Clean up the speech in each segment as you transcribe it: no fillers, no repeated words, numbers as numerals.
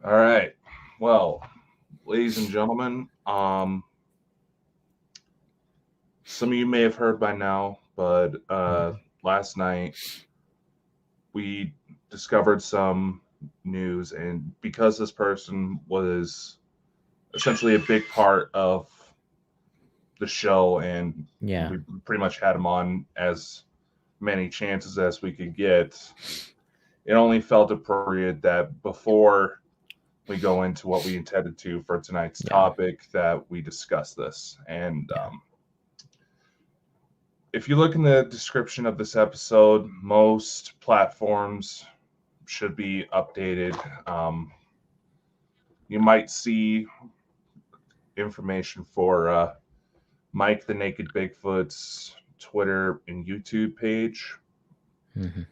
All right. Well, ladies and gentlemen, some of you may have heard by now, but last night we discovered some news, and because this person was essentially a big part of the show, and Yeah. we pretty much had him on as many chances as we could get, it only felt appropriate that before we go into what we intended to for tonight's Yeah. topic that we discuss this. And Yeah. if you look in the description of this episode, most platforms should be updated. You might see information for Mike the Naked Bigfoot's Twitter and YouTube page. Hmm.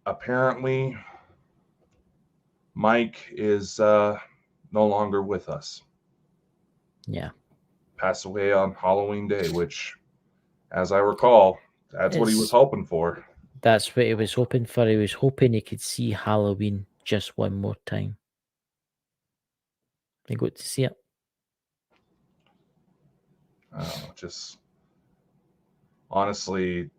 Apparently, Mike is no longer with us. Yeah. Passed away on Halloween Day, which, as I recall, that's what he was It's hoping for. That's what he was hoping for. He was hoping he could see Halloween just one more time. He got to see it. Just honestly,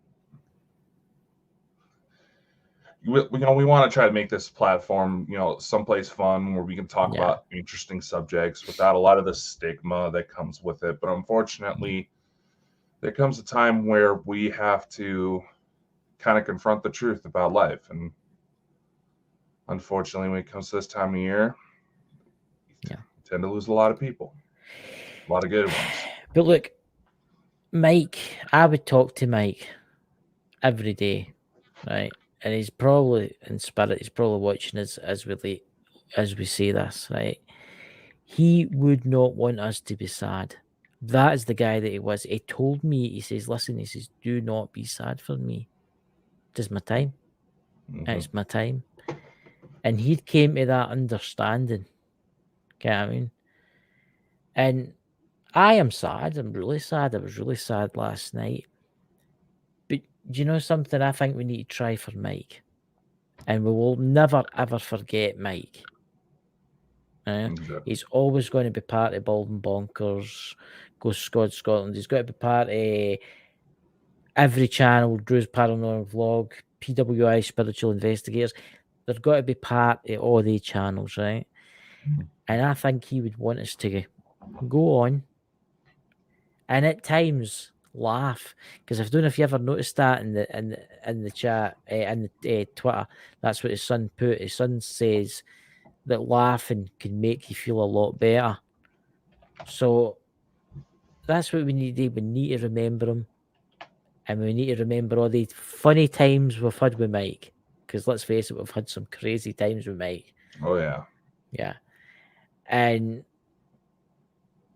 we want to try to make this platform, someplace fun where we can talk Yeah. about interesting subjects without a lot of the stigma that comes with it. But unfortunately, there comes a time where we have to kind of confront the truth about life. And unfortunately, when it comes to this time of year, Yeah. we tend to lose a lot of people, a lot of good ones. But look, Mike, I would talk to Mike every day, right? And he's probably in spirit. He's probably watching us as we say this, right? He would not want us to be sad. That is the guy that he was. He told me, he says, listen, he says, do not be sad for me. It's my time. Mm-hmm. It's my time. And he came to that understanding. Okay, I mean? And I am sad. I'm really sad. I was really sad last night. But do you know something? I think we need to try for Mike. And we will never, ever forget Mike. Exactly. He's always going to be part of Bald Bonkers, Ghost Squad Scotland. He's got to be part of every channel, Drew's Paranormal Vlog, PWI Spiritual Investigators. They've got to be part of all the channels, right? And I think he would want us to go on and at times laugh, because I don't know if you ever noticed that in the chat, in the Twitter. That's what his son put. His son says that laughing can make you feel a lot better. So that's what we need to do. We need to remember him, and we need to remember all the funny times we've had with Mike. Because let's face it, we've had some crazy times with Mike. Oh yeah. Yeah, and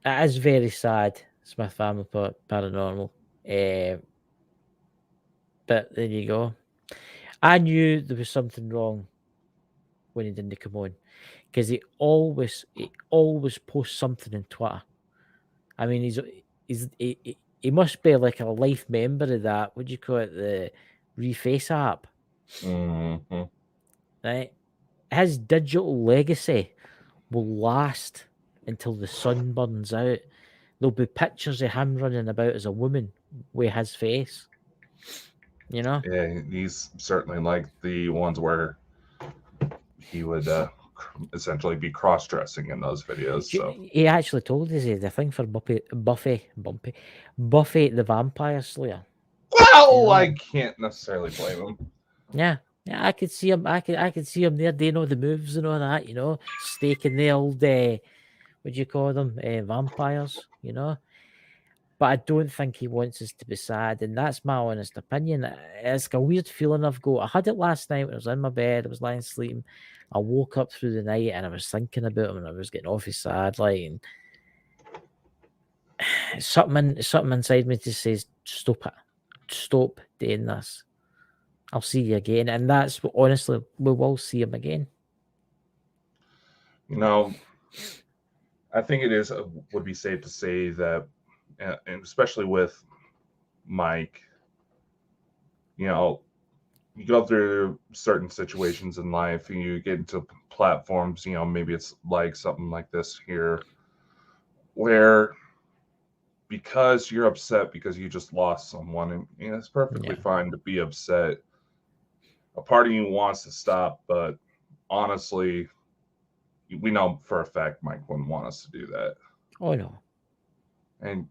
it is very sad. Smith Family Paranormal. Uh, but there you go. I knew there was something wrong when he didn't come on, because he always posts something on Twitter. I mean, he must be like a life member of that. What do you call it? The Reface app, Mm-hmm. right? His digital legacy will last until the sun burns out. There'll be pictures of him running about as a woman with his face. You know, Yeah, he's certainly like the ones where he would essentially be cross dressing in those videos. So, He actually told us the thing for Buffy the Vampire Slayer. You well, know, I can't necessarily blame him. yeah, yeah, I could see him. I could see him there doing all the moves and all that. Staking the old what do you call them, vampires. But I don't think he wants us to be sad, and that's my honest opinion. It's a weird feeling I've got. I had it last night when I was in my bed. I was lying sleeping. I woke up through the night and I was thinking about him, and I was getting awfully sad, like. And something inside me just says, "Stop it! Stop doing this. I'll see you again." And that's what, honestly, we will see him again. You know, I think it is would be safe to say that, and especially with Mike, you know, you go through certain situations in life and you get into platforms, maybe it's like something like this here, where because you're upset because you just lost someone, and it's perfectly Yeah. fine to be upset. A part of you wants to stop, but honestly, we know for a fact Mike wouldn't want us to do that. Oh no. And,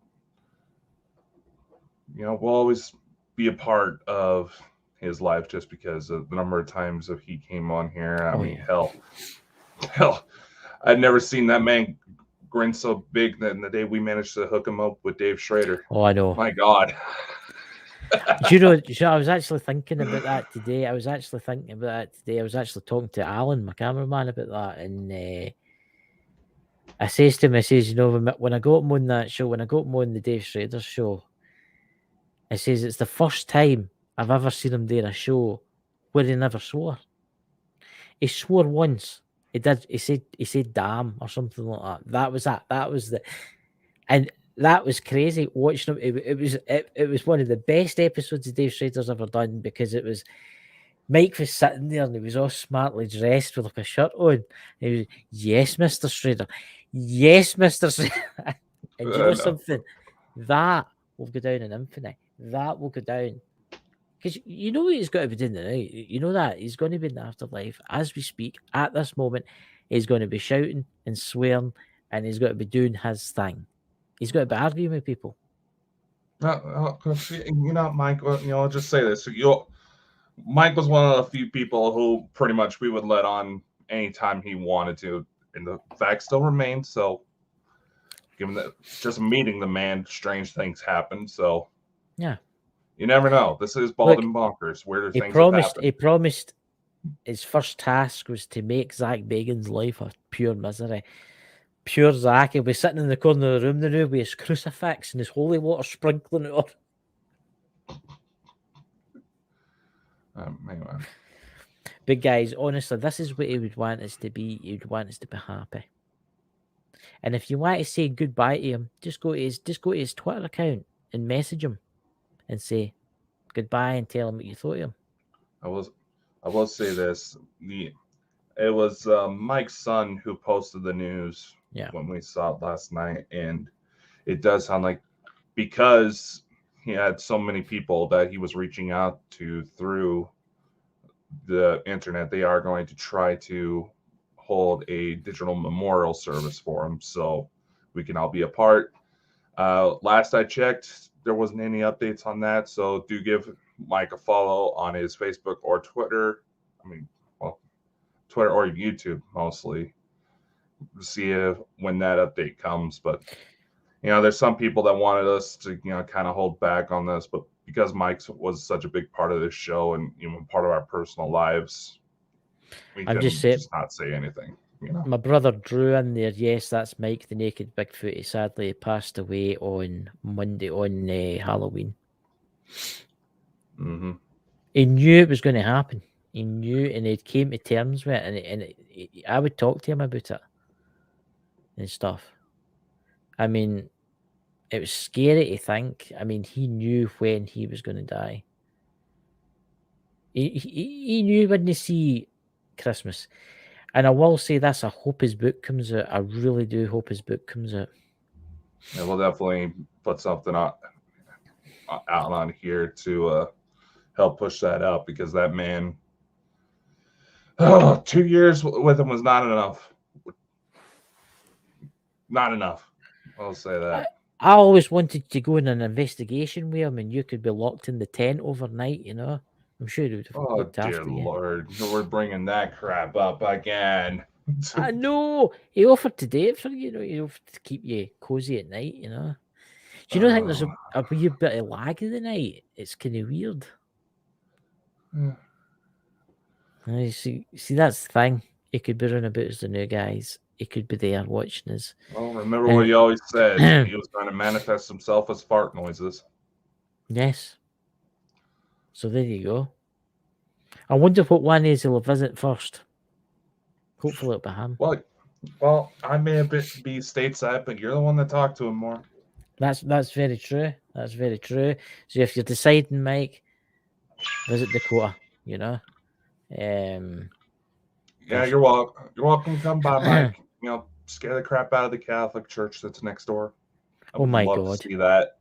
we'll always be a part of his life just because of the number of times that he came on here. I Oh mean, yeah. hell, I'd never seen that man grin so big than the day we managed to hook him up with Dave Schrader. Oh, I know. My God. I was actually thinking about that today. I was actually talking to Alan, my cameraman, about that, and I says to him, I says, when I got him on that show, when I got him on the Dave Schrader show, I says it's the first time I've ever seen him doing a show where he never swore. He swore once. He did. He said damn or something like that. That was that. That was the, and that was crazy watching him. It was one of the best episodes of Dave Schrader's ever done, because it was Mike was sitting there and he was all smartly dressed with like a shirt on. He was, yes, Mr. Schrader. Yes, Mr. Schrader. And you know No. something? That will go down in infamy. That will go down. Because you know what he's got to be doing tonight. You know that. He's going to be in the afterlife as we speak. At this moment, he's going to be shouting and swearing, and he's got to be doing his thing. He's got to be arguing with people. No, Mike, I'll just say this. Mike was one of the few people who pretty much we would let on anytime he wanted to. And the fact still remains. So, given that just meeting the man, strange things happen. So, Yeah. you never know. This is Bald and Bonkers. Weirder things have happened. He promised his first task was to make Zach Bagan's life a pure misery. Pure Zach. He'll be sitting in the corner of the room now with his crucifix and his holy water sprinkling it on. Anyway. But guys, honestly, this is what he would want us to be. He would want us to be happy. And if you want to say goodbye to him, just go to his Twitter account and message him and say goodbye and tell him what you thought of him. I will say this: it was Mike's son who posted the news when we saw it last night, and it does sound like, because he had so many people that he was reaching out to through the internet, they are going to try to hold a digital memorial service for him, so we can all be a part. Last I checked, there wasn't any updates on that, so do give Mike a follow on his Facebook or Twitter. Twitter or YouTube mostly, to see when that update comes. But there's some people that wanted us to kind of hold back on this, but because Mike was such a big part of this show and part of our personal lives, we couldn't just not say anything. My brother Drew in there. Yes, that's Mike the Naked Bigfoot. He sadly passed away on Monday, on Halloween. Mm-hmm. He knew it was going to happen. He knew, and he came to terms with it. And I would talk to him about it and stuff. I mean, it was scary to think. I mean, he knew when he was going to die. He knew when he see Christmas. And I will say this: I hope his book comes out. I really do hope his book comes out. Yeah, we'll definitely put something out on here to help push that out, because that man, 2 years with him was not enough. Not enough. I'll say that. I always wanted to go in an investigation with him, and you could be locked in the tent overnight, I'm sure it would have looked after you. Oh, dear Lord. We're bringing that crap up again. I know. He offered to do it for you, he offered to keep you cozy at night, Do you not think there's a wee bit of lag in the night? It's kind of weird. You see, that's the thing. He could be running about as the new guys. He could be there watching us. Well, remember what he always said. He was going to manifest himself as fart noises. Yes. So there you go. I wonder what one is he'll visit first. Hopefully it'll be him. Well, I may be stateside, but you're the one that talked to him more. That's very true. That's very true. So if you're deciding, Mike, visit Dakota. you know. Um, Yeah, there's you're welcome. You're welcome to come by my, scare the crap out of the Catholic church that's next door. I oh would my love to god, see that.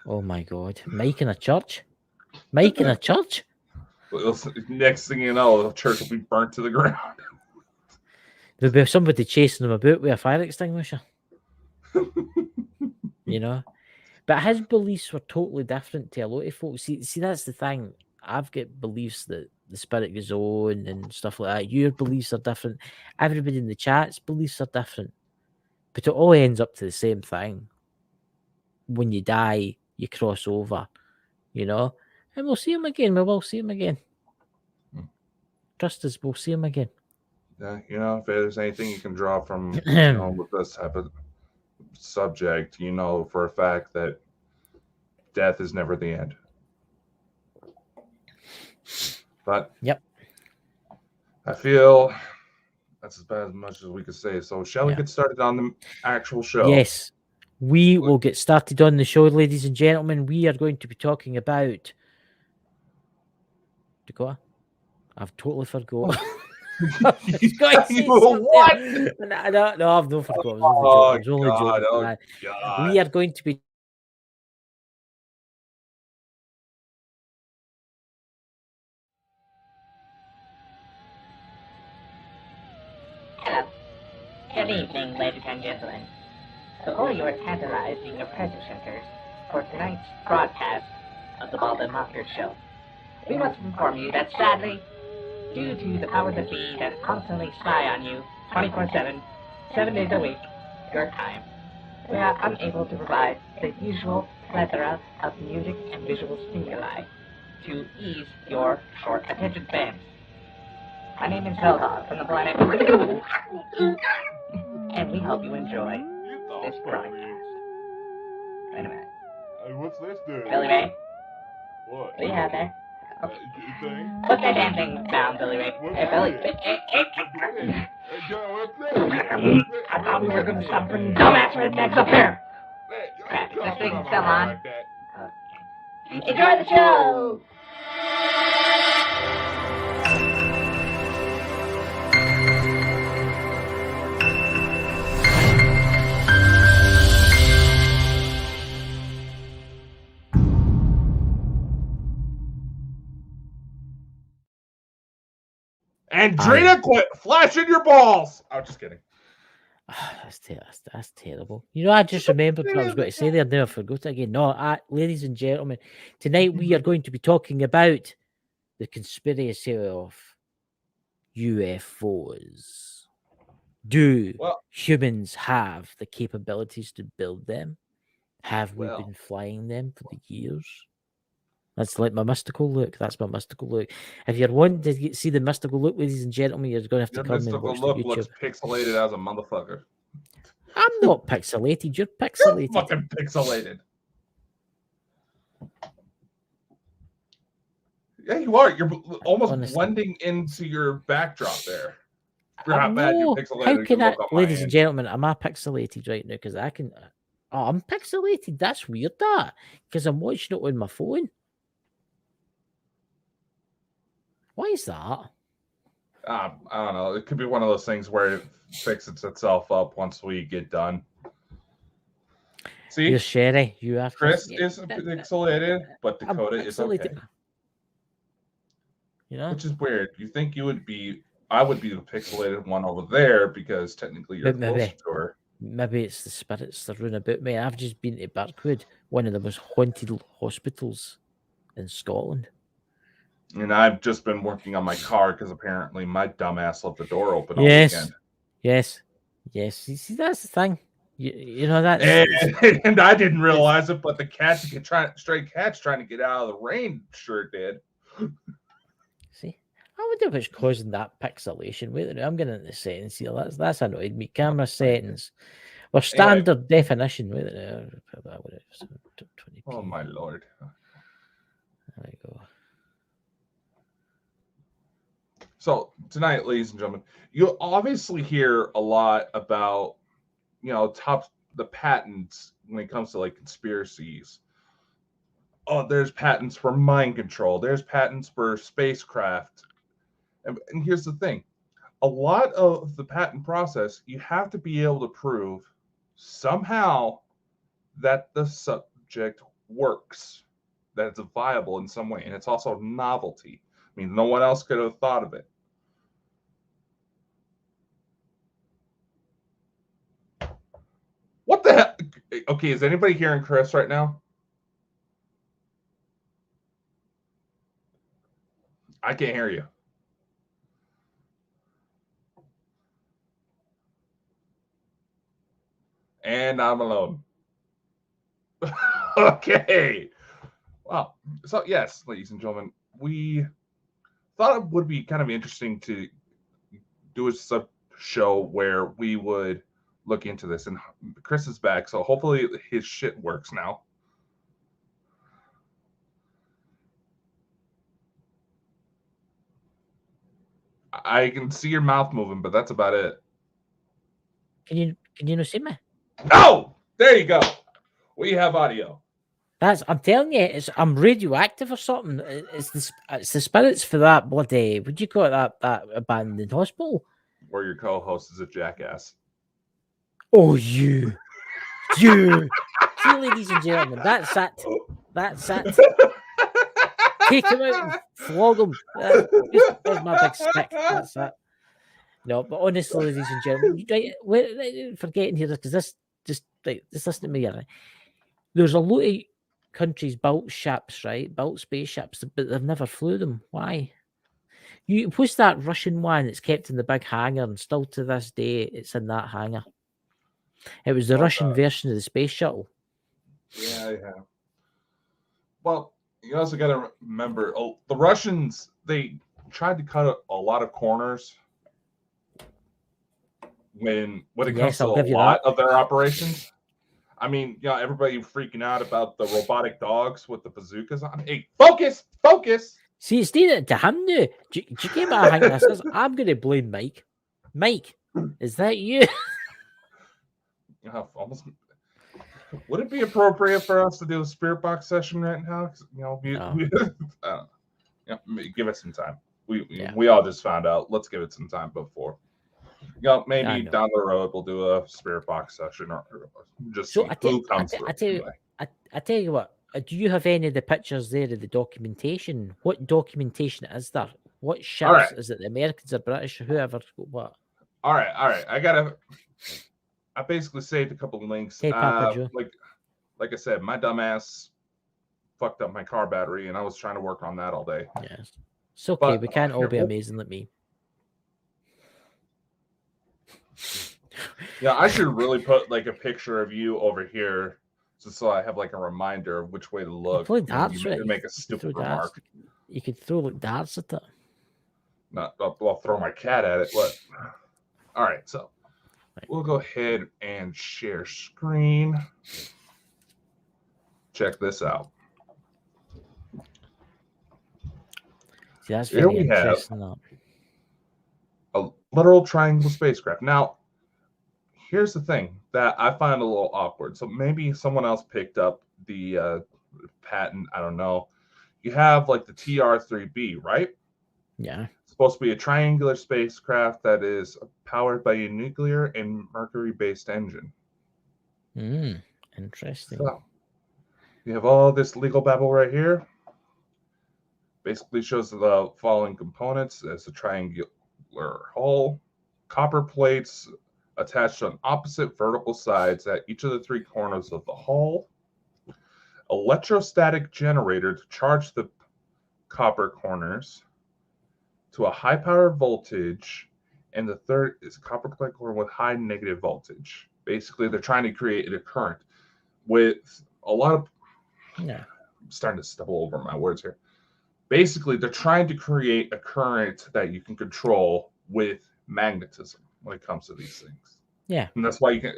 oh my god, Mike in a church, Mike in a church. Next thing you know, the church will be burnt to the ground. There'll be somebody chasing him about with a fire extinguisher, you know. But his beliefs were totally different to a lot of folks. See, that's the thing. I've got beliefs that the spirit goes on and stuff like that. Your beliefs are different. Everybody in the chat's beliefs are different. But it all ends up to the same thing. When you die, you cross over, you know? And we'll see him again. We will see him again. Trust us, we'll see him again. If there's anything you can draw from, with this type of subject, for a fact that death is never the end. But yep, I feel that's about as much as we could say. So shall we Yeah. get started on the actual show? Yes, we will get started on the show, ladies and gentlemen. We are going to be talking about Dakota. I've totally forgot. What? No, I've not forgotten. I was only joking. God. We are going to be Hello. Good evening, ladies and gentlemen. Before you are tantalized in your pleasure centers for tonight's broadcast of the Bald and Mocker Show, we must inform you that sadly, due to the powers that be that constantly spy on you 24/7, 7 days a week, your time, we are unable to provide the usual plethora of music and visual stimuli to ease your short attention spans. My name is Zeldog from the planet, and we hope you enjoy this broadcast. Wait a minute. Hey, what's this dude? Billy Ray, What? what do you have there? Thing? Put that damn thing down, Billy Ray. What's Hey, Billy. this? Hey, John, what's this? I thought we were going to stop bringing dumbass rednecks up here. Crap, is this thing still on? Enjoy the show! Andrina, quit flashing your balls. I'm just kidding. That's terrible. I just remembered what I was going to say there. Now I forgot it again. No, ladies and gentlemen, tonight we are going to be talking about the conspiracy of UFOs. Do humans have the capabilities to build them? Have we been flying them for the years? That's like my mystical look. That's my mystical look. If you're wanting to see the mystical look, ladies and gentlemen, you're going to have to come and watch the YouTube. Looks pixelated as a motherfucker. I'm not pixelated. You're pixelated. You're fucking pixelated. Yeah, you are. You're almost blending into your backdrop there. You're not bad. You're pixelated. How can I, ladies and gentlemen, am I pixelated right now? Because I can. Oh, I'm pixelated. That's weird, that. Because I'm watching it on my phone. Why is that? I don't know. It could be one of those things where it fixes itself up once we get done. See? You're Sherry. You are. Chris is pixelated, but Dakota is okay. Which is weird. You think you would be... I would be the pixelated one over there because technically you're closer to her. Maybe it's the spirits that run about me. I've just been to Birkwood, one of the most haunted hospitals in Scotland. And I've just been working on my car because apparently my dumbass left the door open all weekend. Yes. You see, that's the thing. You know that. And I didn't realize it, but the stray cats trying to get out of the rain sure did. See, I wonder what's causing that pixelation. Wait a minute, I'm getting into the settings here. That's annoyed me. Camera settings. Or standard definition. Wait a minute. Oh my lord. There we go. So tonight, ladies and gentlemen, you'll obviously hear a lot about, the patents when it comes to like conspiracies. there's patents for mind control. There's patents for spacecraft. And here's the thing. A lot of the patent process, you have to be able to prove somehow that the subject works, that it's viable in some way. And it's also novelty. I mean, no one else could have thought of it. What the hell? Okay, is anybody hearing Chris right now? I can't hear you. And I'm alone. Okay. Well, so yes, ladies and gentlemen, we thought it would be kind of interesting to do a sub show where we would look into this. And Chris is back, so hopefully his shit works now. I can see your mouth moving, but that's about it. Can you not see me? Oh, there you go. We have audio. I'm telling you, I'm radioactive or something. It's the spirits for that bloody. Would you call it that abandoned hospital? Where your co-host is a jackass. Oh, you. See, ladies and gentlemen, that's it. That's it. Take him out and flog him. There's my big stick. That's it. No, but honestly, ladies and gentlemen, we're forgetting here because this just listen to me. Right? There's a lot of countries built ships, right? Built spaceships, but they've never flew them. Why? You what's that Russian one that's kept in the big hangar, and still to this day it's in that hangar. It was the Russian version of the space shuttle. Yeah. Well, you also got to remember, the Russians, they tried to cut a lot of corners when it comes to a lot of their operations. I mean, everybody freaking out about the robotic dogs with the bazookas on. Hey, focus! See, it's doing it to him now. Do you get what I think this is? I'm going to blame Mike. Mike, is that you? Almost. Would it be appropriate for us to do a spirit box session right now? Give us some time. We all just found out. Let's give it some time before. Maybe down the road we'll do a spirit box session or just so who comes through. I tell you what. Do you have any of the pictures there of the documentation? What documentation is there? What ships is it? The Americans or British or whoever? What? All right. I basically saved a couple of links. Hey, Papa Joe. Like I said, my dumbass fucked up my car battery, and I was trying to work on that all day. Yes, it's okay. We can't all be amazing like me. Yeah, I should really put a picture of you over here, just so I have a reminder of which way to look. You make a stupid remark. You could throw darts at it. I'll throw my cat at it. What? All right, so. We'll go ahead and share screen. Check this out. See, that's very interesting. Have a literal triangle spacecraft. Now, here's the thing that I find a little awkward. So maybe someone else picked up the patent. I don't know. You have the TR-3B, right? Yeah. It's supposed to be a triangular spacecraft that is powered by a nuclear and mercury-based engine. Interesting. So, you have all this legal babble right here. Basically shows the following components as a triangular hull, copper plates attached on opposite vertical sides at each of the three corners of the hull, electrostatic generator to charge the copper corners to a high power voltage, and the third is a copper plate core with high negative voltage. Basically, they're trying to create a current with a lot of. Yeah. I'm starting to stumble over my words here. Basically, they're trying to create a current that you can control with magnetism when it comes to these things. Yeah. And that's why you can.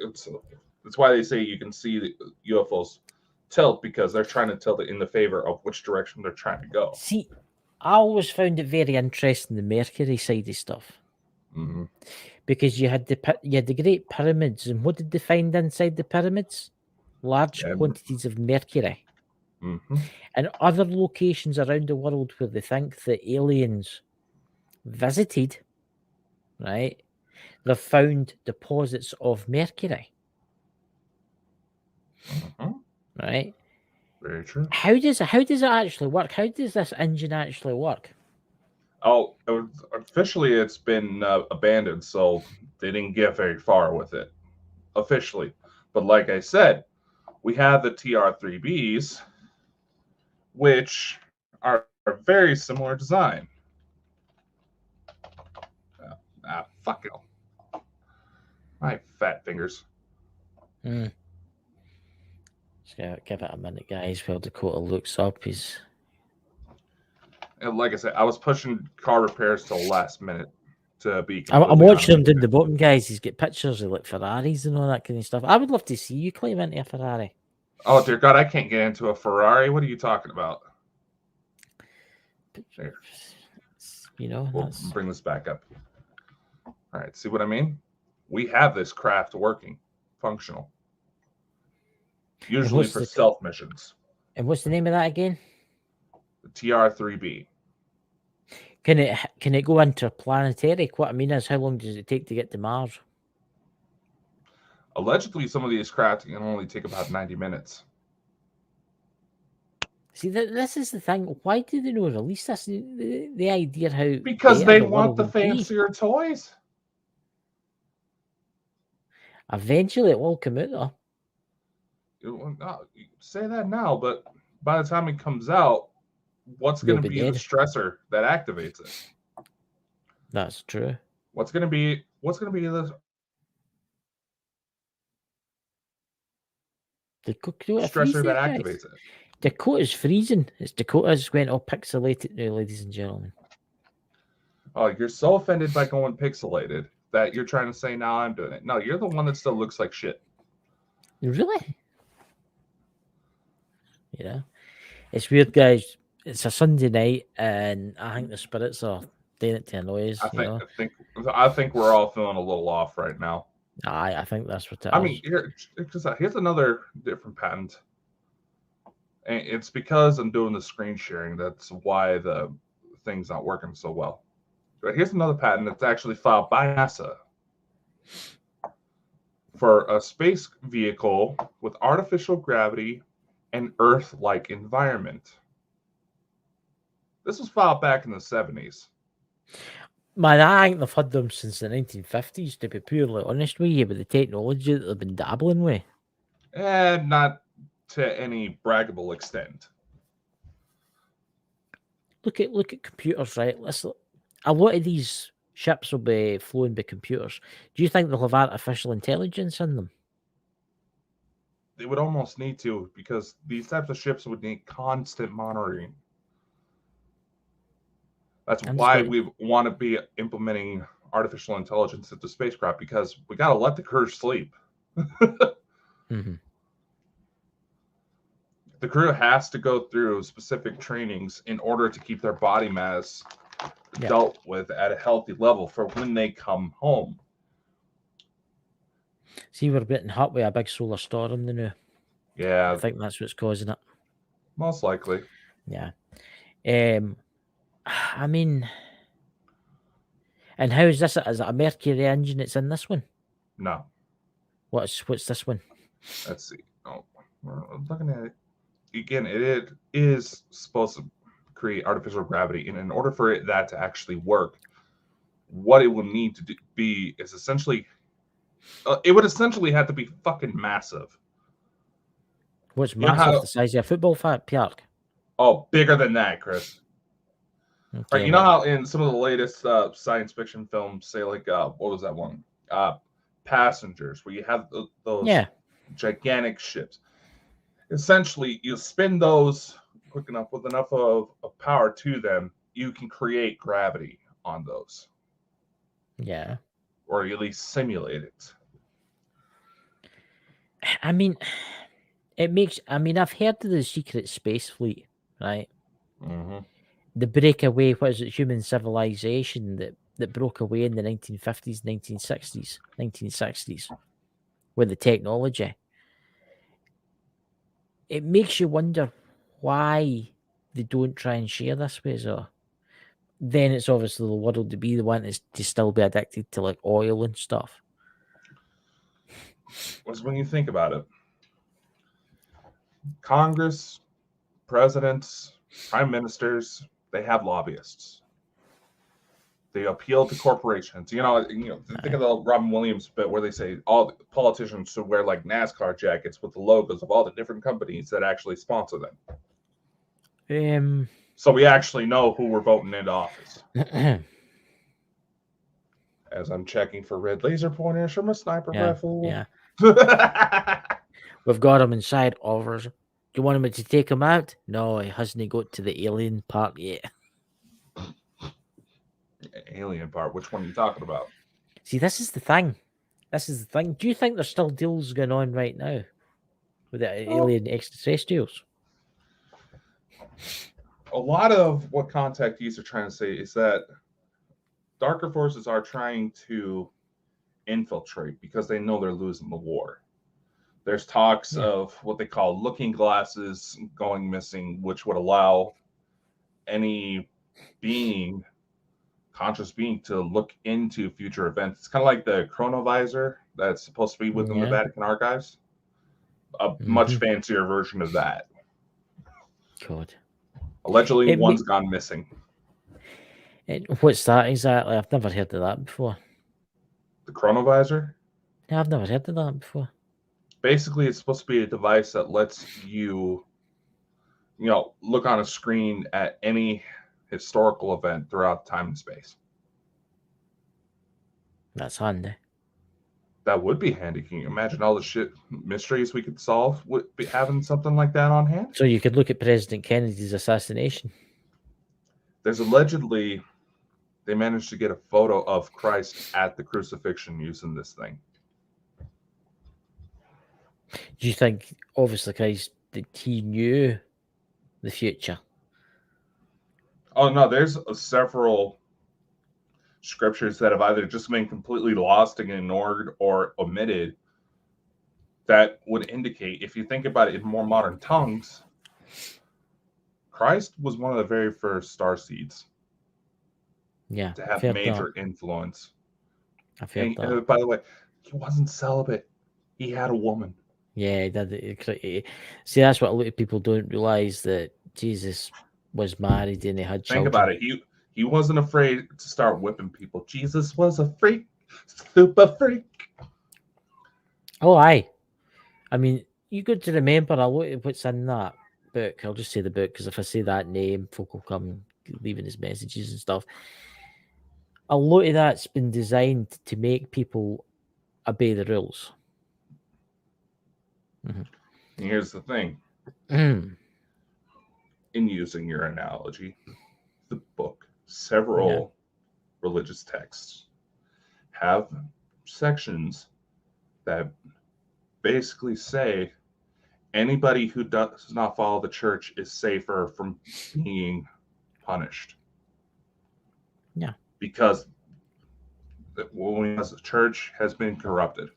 That's why they say you can see the UFOs tilt, because they're trying to tilt it in the favor of which direction they're trying to go. See, I always found it very interesting, the Mercury side of stuff. Mm-hmm. Because you had the Great Pyramids, and what did they find inside the pyramids? Large quantities of mercury. Mm-hmm. And other locations around the world where they think that aliens visited, right? They've found deposits of mercury, Mm-hmm. right? Very true. How does it actually work? How does this engine actually work? Oh, officially it's been abandoned, so they didn't get very far with it officially. But like I said, we have the TR3Bs, which are very similar design. Fuck it. My fat fingers. Hmm. Just give it a minute, guys. While Dakota looks up, he's. And like I said, I was pushing car repairs till the last minute to be I'm completely watching him honest. down the bottom, guys. He's got pictures of like Ferraris and all that kind of stuff. I would love to see you climb into a Ferrari. Oh dear God, I can't get into a Ferrari. What are you talking about? There. You know, We'll that's bring this back up. All right, see what I mean? We have this craft working, functional. Usually what's for the- stealth missions. and what's the name of that again? The TR3B. Can it go interplanetary? What I mean is, how long does it take to get to Mars? Allegedly, some of these craft can only take about 90 minutes. See, this is the thing. Why do they not release this? The idea how Because better they the want world the will be. fancier toys. Eventually, it will come out though. You say that now, but by the time it comes out, what's They'll going to be be the dead. stressor that activates it? That's true. What's going to be the Dakota stressor that guys. activates it? Dakota's freezing. It's Dakota's went all pixelated now, ladies and gentlemen. Oh, you're so offended by going pixelated that you're trying to say now I'm doing it. No, you're the one that still looks like shit. Really? Yeah. It's weird, guys. It's a Sunday night, and I think the spirits are doing it to annoy us. I think we're all feeling a little off right now. I think that's what it I is. mean, here's another different patent. And it's because I'm doing the screen sharing. That's why the thing's not working so well. But here's another patent that's actually filed by NASA for a space vehicle with artificial gravity and Earth-like environment. This was filed back in the 70s. Man, I think they've had them since the 1950s, to be purely honest with you, with the technology that they've been dabbling with. And not to any braggable extent. Look at computers, right? A lot of these ships will be flown by computers. Do you think they'll have artificial intelligence in them? They would almost need to, because these types of ships would need constant monitoring. That's why we want to be implementing artificial intelligence into spacecraft, because we got to let the crew sleep. Mm-hmm. The crew has to go through specific trainings in order to keep their body mass dealt with at a healthy level for when they come home. See, we're getting hit with a big solar storm now. Yeah, I think that's what's causing it. most likely. Yeah. I mean, and how is this? Is it a Mercury engine that's in this one? No. What's this one? Let's see. Oh, we're looking at it. Again, it is supposed to create artificial gravity, and in order for that to actually work, what it would need to be is essentially, it would essentially have to be fucking massive. What's massive? The size of a football park? Oh, bigger than that, Chris. Okay, Right, you know how in some of the latest science fiction films, say like what was that one? Passengers, where you have those gigantic ships. Essentially, you spin those quick enough with enough of power to them, you can create gravity on those. Yeah. Or at least simulate it. I mean, I've heard of the secret space fleet, right? Mm-hmm. The breakaway, what is it, human civilization that broke away in the 1950s, 1960s with the technology. It makes you wonder, why they don't try and share this with us. Or then it's obviously the world to be the one to still be addicted to like oil and stuff. Was when you think about it, Congress, presidents, prime ministers, they have lobbyists. They appeal to corporations. Think of the Robin Williams bit where they say all the politicians should wear like NASCAR jackets with the logos of all the different companies that actually sponsor them. So we actually know who we're voting into office. As I'm checking for red laser pointers from a sniper rifle. Yeah. We've got him inside overs. Do you want him to take him out? No, he hasn't got to the alien part yet. Alien part? Which one are you talking about? See, this is the thing. Do you think there's still deals going on right now with the alien extraterrestrials? A lot of what contactees are trying to say is that darker forces are trying to infiltrate because they know they're losing the war. There's talks of what they call looking glasses going missing, which would allow any conscious being, to look into future events. It's kind of like the chronovisor that's supposed to be within the Vatican archives. A much fancier version of that. God. Allegedly, one's gone missing. What's that exactly? I've never heard of that before. The chronovisor? Yeah, I've never heard of that before. Basically, it's supposed to be a device that lets you, look on a screen at any historical event throughout time and space. That's handy. That would be handy. Can you imagine all the mysteries we could solve with having something like that on hand? So you could look at President Kennedy's assassination. There's allegedly, they managed to get a photo of Christ at the crucifixion using this thing. Do you think, obviously, Christ, that he knew the future? Oh, no, there's several scriptures that have either just been completely lost and ignored or omitted that would indicate, if you think about it in more modern tongues, Christ was one of the very first star seeds to have major influence. I've heard that. And by the way, he wasn't celibate. He had a woman. Yeah, he did. See, that's what a lot of people don't realize, that Jesus was married and he had children. Think about it. He wasn't afraid to start whipping people. Jesus was a freak, super freak. Oh, aye. I mean, you got to remember a lot of what's in that book. I'll just say the book, because if I say that name, folk will come leaving his messages and stuff. A lot of that's been designed to make people obey the rules. Here's the thing. In using your analogy, the book, several religious texts have sections that basically say anybody who does not follow the church is safer from being punished. Yeah. Because the church has been corrupted.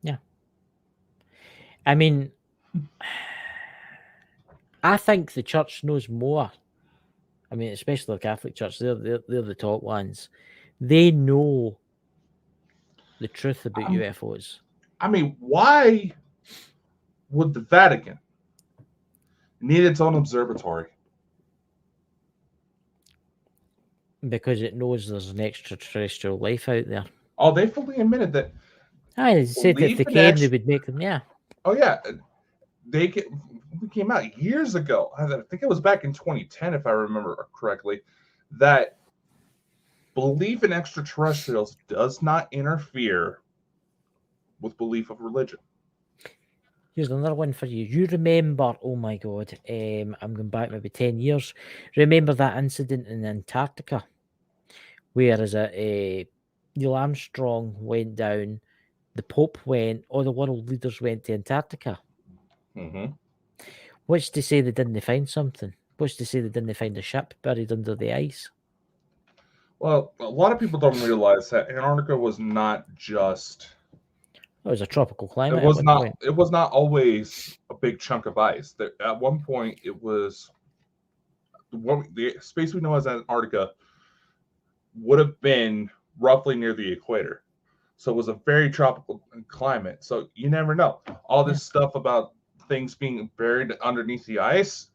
Yeah. I mean, I think the church knows more. I mean, especially the Catholic Church, they're the top ones. They know the truth about UFOs. I mean, why would the Vatican need its own observatory? Because it knows there's an extraterrestrial life out there. Oh, they fully admitted that. They said that if they came, they would make them, Oh, yeah. They came out years ago. I think it was back in 2010, if I remember correctly, that belief in extraterrestrials does not interfere with belief of religion. Here's another one for you. You remember, oh my God, I'm going back maybe 10 years. Remember that incident in Antarctica where Neil Armstrong went down, the Pope went, all the world leaders went to Antarctica. What's to say they didn't find something? What's to say they didn't find a ship buried under the ice? Well, a lot of people don't realize that Antarctica was not just It was a tropical climate. It at was one not. point. It was not always a big chunk of ice. At one point, it was the space we know as Antarctica would have been roughly near the equator. So it was a very tropical climate. So you never know. All this stuff about things being buried underneath the ice,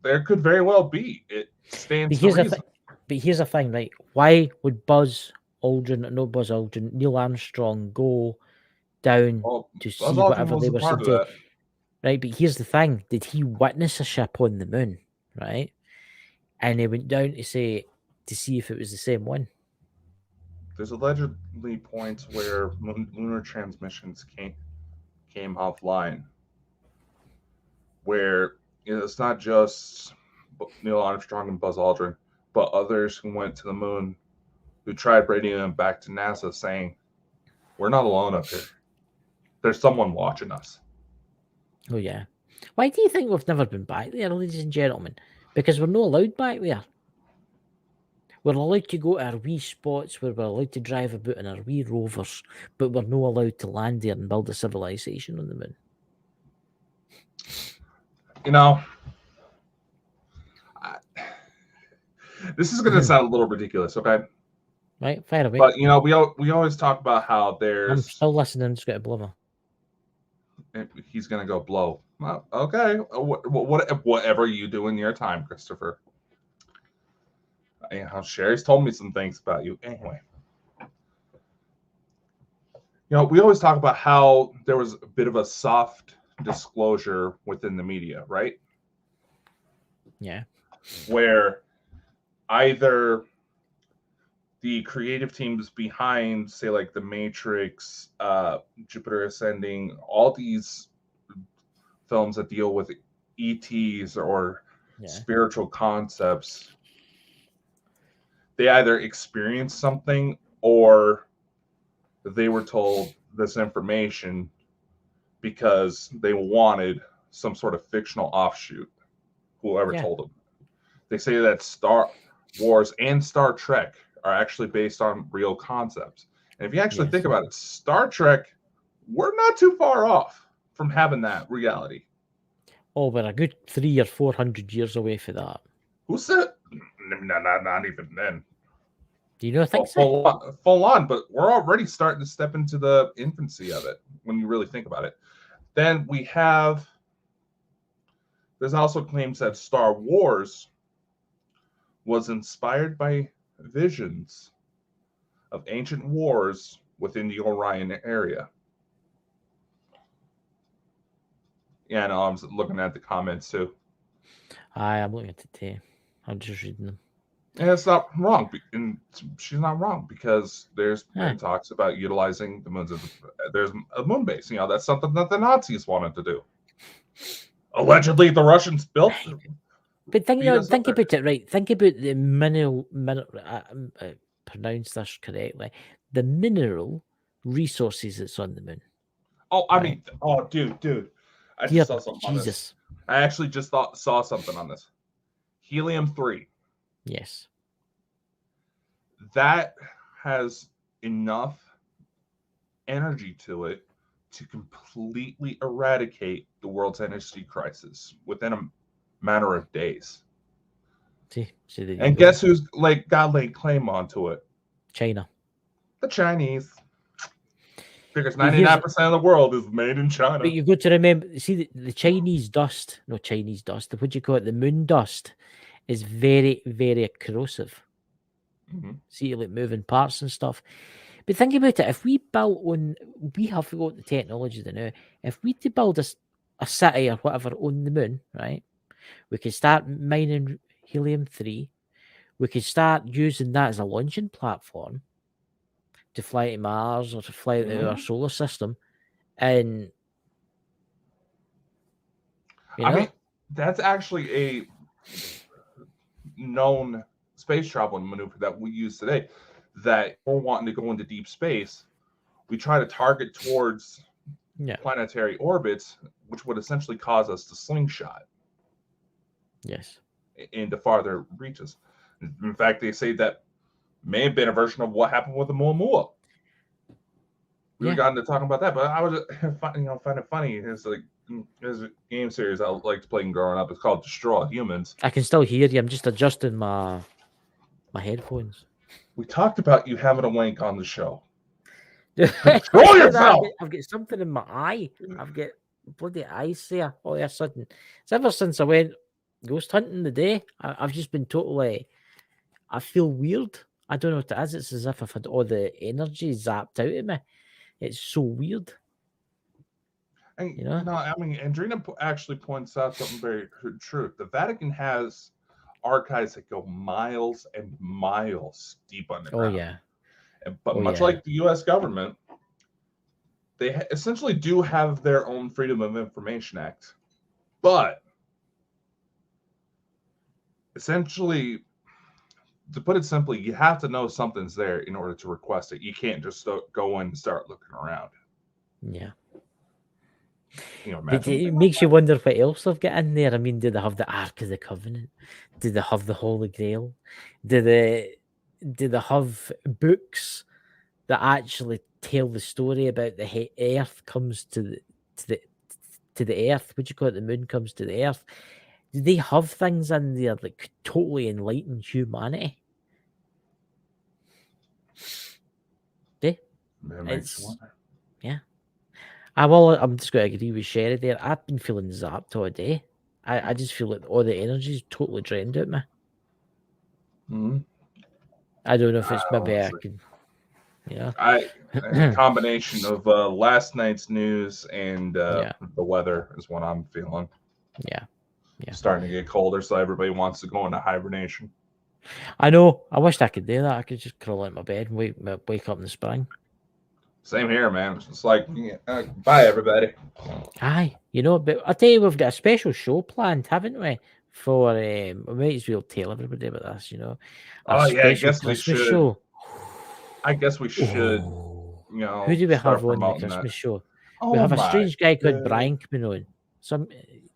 there could very well be. It stands to reason. But here's the thing, right? Why would Buzz Aldrin, Neil Armstrong go down to Buzz see Aldrin whatever they wasn't were part of seeing? that. Right, but here's the thing: did he witness a ship on the moon? Right, and he went down to see if it was the same one. There's allegedly points where lunar transmissions came offline, where it's not just Neil Armstrong and Buzz Aldrin, but others who went to the moon who tried bringing them back to NASA saying, we're not alone up here. There's someone watching us. Oh, yeah. Why do you think we've never been back there, ladies and gentlemen? Because we're not allowed back there. We're allowed to go to our wee spots where we're allowed to drive about in our wee rovers, but we're not allowed to land there and build a civilization on the moon. You know, this is going to sound a little ridiculous, okay? Right, fire away. But, you know, we always talk about how there's... I'm still listening, just got to blubber. He's going to go blow. Well, okay, whatever you do in your time, Christopher. You know, Sherry's told me some things about you. Anyway. You know, we always talk about how there was a bit of a soft disclosure within the media, right? Yeah. Where either the creative teams behind, say, like The Matrix, Jupiter Ascending, all these films that deal with ETs or spiritual concepts, they either experienced something or they were told this information because they wanted some sort of fictional offshoot, whoever told them. They say that Star Wars and Star Trek are actually based on real concepts. And if you actually think about it, Star Trek, we're not too far off from having that reality. Oh, we're a good 300 or 400 years away for that. Who said? Not even then. Do you not think so? Full on, but we're already starting to step into the infancy of it when you really think about it. Then we have, there's also claims that Star Wars was inspired by visions of ancient wars within the Orion area. Yeah, no, I'm looking at the comments too. I'm looking at it too. I'm just reading them. And it's not wrong. And she's not wrong because there's been talks about utilizing the moons. There's a moon base. You know, that's something that the Nazis wanted to do. Allegedly, the Russians built. But think about it, right? Think about the mineral pronounce this correctly. The mineral resources that's on the moon. Oh, I mean, dude. I just saw something on this. I actually just saw something on this. Helium-3. Yes. That has enough energy to it to completely eradicate the world's energy crisis within a matter of days. And guess who's got laid claim onto it? China. The Chinese. Because 99% of the world is made in China. But you've got to remember, see, the Chinese dust, what do you call it? The moon dust is very, very corrosive. Mm-hmm. See, like moving parts and stuff. But think about it. If we built on, we have got the technology now. If we to build a city or whatever on the moon, right? We could start mining helium-3. We could start using that as a launching platform to fly to Mars or to fly to our solar system. And, I mean, that's actually a known space travel maneuver that we use today. That we're wanting to go into deep space, we try to target towards planetary orbits, which would essentially cause us to slingshot. Yes. Into farther reaches. In fact, they say that may have been a version of what happened with the Muamua. we got into talking about that, but I was find it funny. It's like there's a game series I liked playing growing up. It's called Destroy Humans. I can still hear you. I'm just adjusting my headphones. We talked about you having a wank on the show. Control Control yourself! I've got something in my eye. I've got bloody eyes there all of a sudden. It's ever since I went ghost hunting the day. I've just been totally. I feel weird. I don't know what it is. It's as if I've had all the energy zapped out of me. It's so weird. And, You know? I mean, Andrina actually points out something very true. The Vatican has archives that go miles and miles deep underground. Oh yeah. But much like the U.S. government, they essentially do have their own Freedom of Information Act. But essentially, to put it simply, you have to know something's there in order to request it. You can't just go in and start looking around. Yeah. Imagine It makes you wonder what else they've got in there. I mean, do they have the Ark of the Covenant? Do they have the Holy Grail? Do they have books that actually tell the story about the Earth comes to the Earth? What do you call it? The moon comes to the Earth. Do they have things in there that could totally enlighten humanity? Yeah. I'm just going to agree with Sherry there. I've been feeling zapped all day. I just feel like all the energy is totally drained out of me. Mm-hmm. I don't know if it's maybe I can, a combination of last night's news and the weather is what I'm feeling. Yeah. Starting to get colder, so everybody wants to go into hibernation. I know. I wished I could do that. I could just crawl out my bed and wake up in the spring. Same here, man. It's like, bye, everybody. Aye, but I tell you, we've got a special show planned, haven't we? For we might as well tell everybody about this. I guess Christmas we should. Show. I guess we should. Who do we have on the Christmas show? We have a strange guy called Brian coming on. It's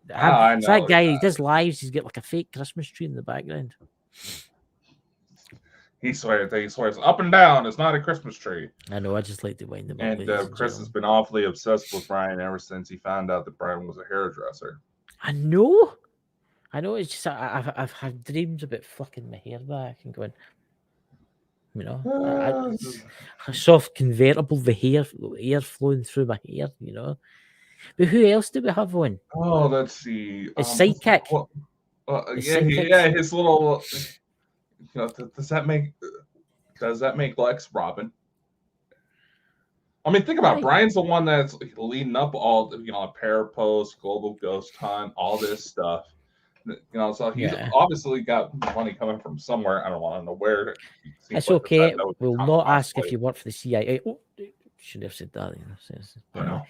that guy. He does lives. He's got like a fake Christmas tree in the background. He swears up and down. It's not a Christmas tree. I know. I just like to wind him up. And Chris has been awfully obsessed with Brian ever since he found out that Brian was a hairdresser. I know. It's just I've had dreams about flicking my hair back and going. A soft convertible, the air flowing through my hair. But who else do we have on? Oh, let's see. His sidekick. His little. Does that make Lex Robin? I mean, think about it. Brian's the one that's leading up all Parapost, Global Ghost Hunt, all this stuff. So he's obviously got money coming from somewhere. I don't want to know where. It's okay. We'll not ask if you work for the CIA. Oh, should have said that. I know.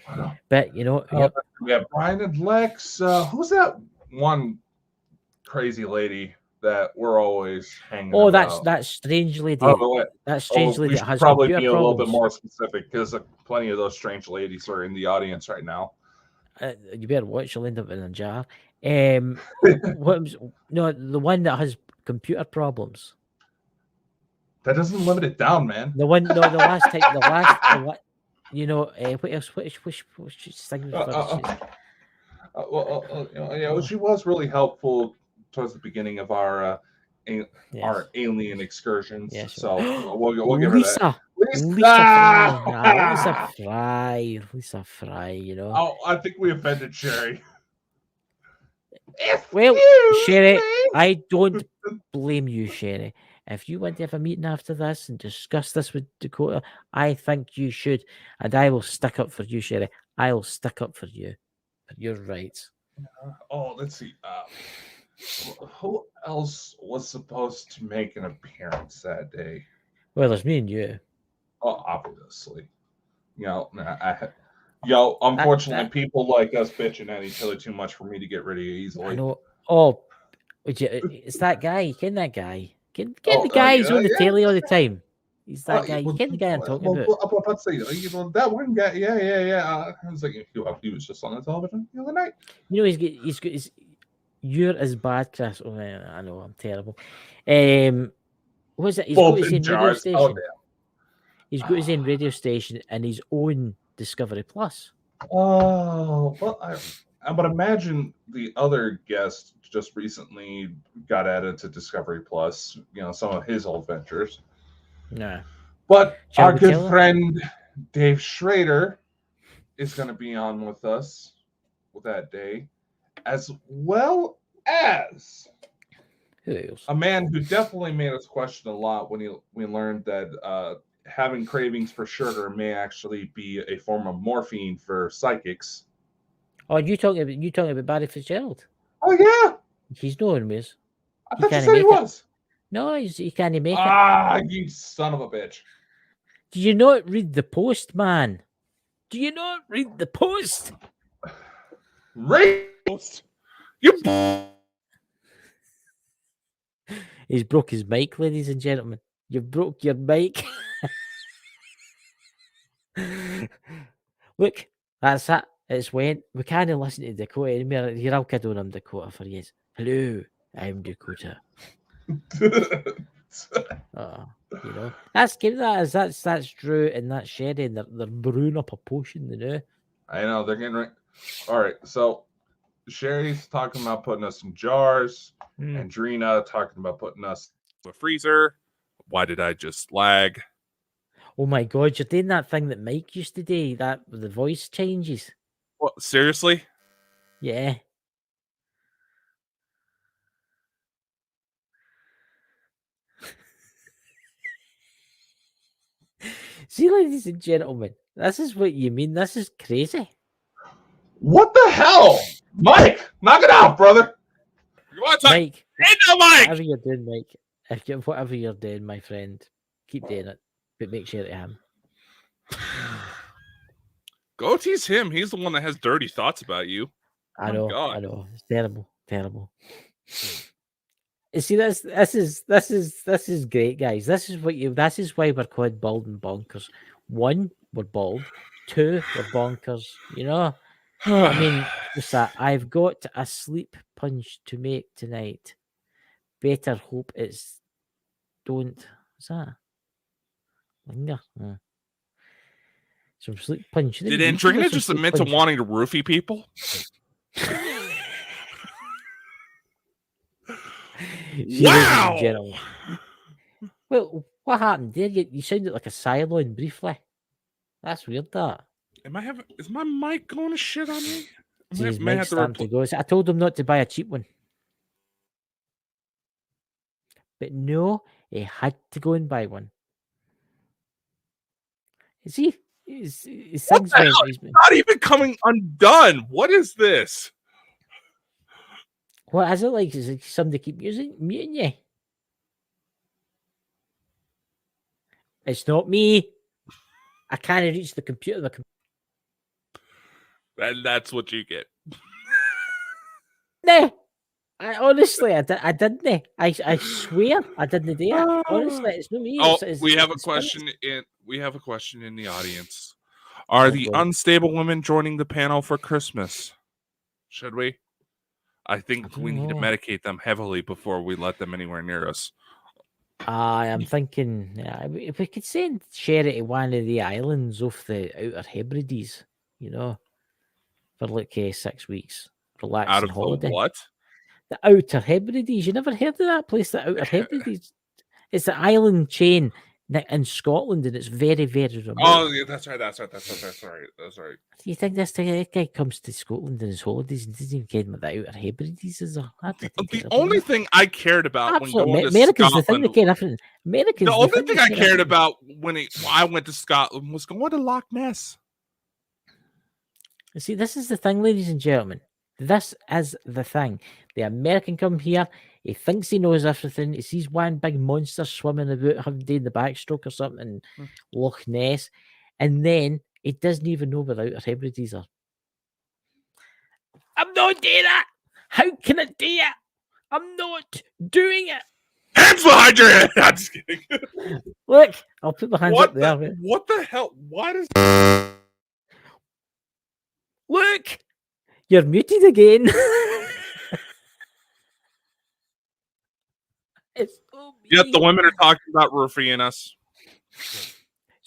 But we have Brian and Lex. Who's that one crazy lady that we're always hanging? Oh, that strange lady. That strange lady that has probably be problems. A little bit more specific because plenty of those strange ladies are in the audience right now. You better watch. You'll end up in a jar. The one that has computer problems. That doesn't limit it down, man. The last time, what else? What she's thinking? She was really helpful towards the beginning of our alien excursions. Yes. So we'll give her that. Lisa Fry. Oh, I think we offended Sherry. Well, Sherry, I don't blame you, Sherry. If you want to have a meeting after this and discuss this with Dakota, I think you should. And I will stick up for you, Sherry. I will stick up for you. For your rights. Let's see. Who else was supposed to make an appearance that day? Well, there's me and you. Oh, obviously. Unfortunately, people like us bitching at each other too much for me to get rid of you easily. I know. Oh, it's that guy. You ken that guy? Ken the guy who's on the telly all the time. He's that guy. You ken the guy I'm talking about. Let's say, that one guy. Yeah. I was like, he was just on the television the other night. He's got his. You're as bad, Chris. Oh, I know. I'm terrible. What is it? He's got his radio station. He's got his own radio station and his own Discovery Plus. Oh, well, I would imagine the other guest just recently got added to Discovery Plus, some of his old ventures. Nah. But Shall our we good tell her? friend Dave Schrader is going to be on with us with that day, as well as Who else? a man who definitely made us question a lot when we learned that having cravings for sugar may actually be a form of morphine for psychics. Oh, you talking about Barry Fitzgerald? Oh yeah, He's no one was. I He thought you can't said he make it. was. No, he can't make it. Ah, you son of a bitch! Do you not read the Post, man? Do you not read the Post? Racist! He's broke his mic, ladies and gentlemen. You've broke your mic. Look, that's it. It's went. We can't listen to Dakota anymore. Here, I'll kid on him, Dakota, for you. Hello, I'm Dakota. That's that's Drew and that's Sherry, and they're brewing up a potion, I know they're getting right. All right, so Sherry's talking about putting us in jars, and Drina talking about putting us in a freezer. Why did I just lag? Oh my god, you're doing that thing that Mike used to do, that the voice changes. What, seriously? Yeah. See, ladies and gentlemen, this is what you mean. This is crazy. What the hell? Mike, knock it out, brother. You want to talk? Mike, whatever you're doing, Mike, whatever you're doing, my friend, keep doing it, but make sure to him. Go tease him. He's the one that has dirty thoughts about you. I know. It's terrible. You see, this is great, guys. This is why we're called bald and bonkers. 1, we're bald. 2, we're bonkers. I mean, what's that? I've got a sleep punch to make tonight. Better hope it's don't. What's that? Linger. Some sleep punch. Did Andrina just admit to wanting to roofie people? Wow! Well, what happened there? You sounded like a Cylon briefly. That's weird, that. Is my mic going to shit on me? His mic's starting to go. I told him not to buy a cheap one. But no, he had to go and buy one. See? His thing's It's not even coming undone. What is this? What is it like? Is it somebody keep muting you? It's not me. I can't reach the computer. And that's what you get. Nah. I didn't. I swear I didn't do it. Honestly, it's not me. We have a question in the audience. Are the unstable women joining the panel for Christmas? Should we? I think we need to medicate them heavily before we let them anywhere near us. I am thinking if we could send Sherry to one of the islands off the Outer Hebrides, for like 6 weeks, relax out and of holiday. The what? The Outer Hebrides. You never heard of that place? The Outer Hebrides. It's the island chain in Scotland, and it's very, very remote. Oh, yeah, that's right. Do you think this guy comes to Scotland on his holidays and doesn't even care what the Outer Hebrides is? The only thing I cared about when going to Americans, Scotland, the thing that care different. Americans. The only thing I cared about when I went to Scotland was going to Loch Ness. See, this is the thing, ladies and gentlemen. This is the thing. The American come here. He thinks he knows everything. He sees one big monster swimming about, having doing the backstroke or something in Loch Ness, and then he doesn't even know where the Outer Hebrides are. I'm not doing it. How can I do it? I'm not doing it. Hands behind your head. I'm just kidding. Look, I'll put my hands up there. What the hell? Why does? Look, you're muted again. Yet the women are talking about roofing us.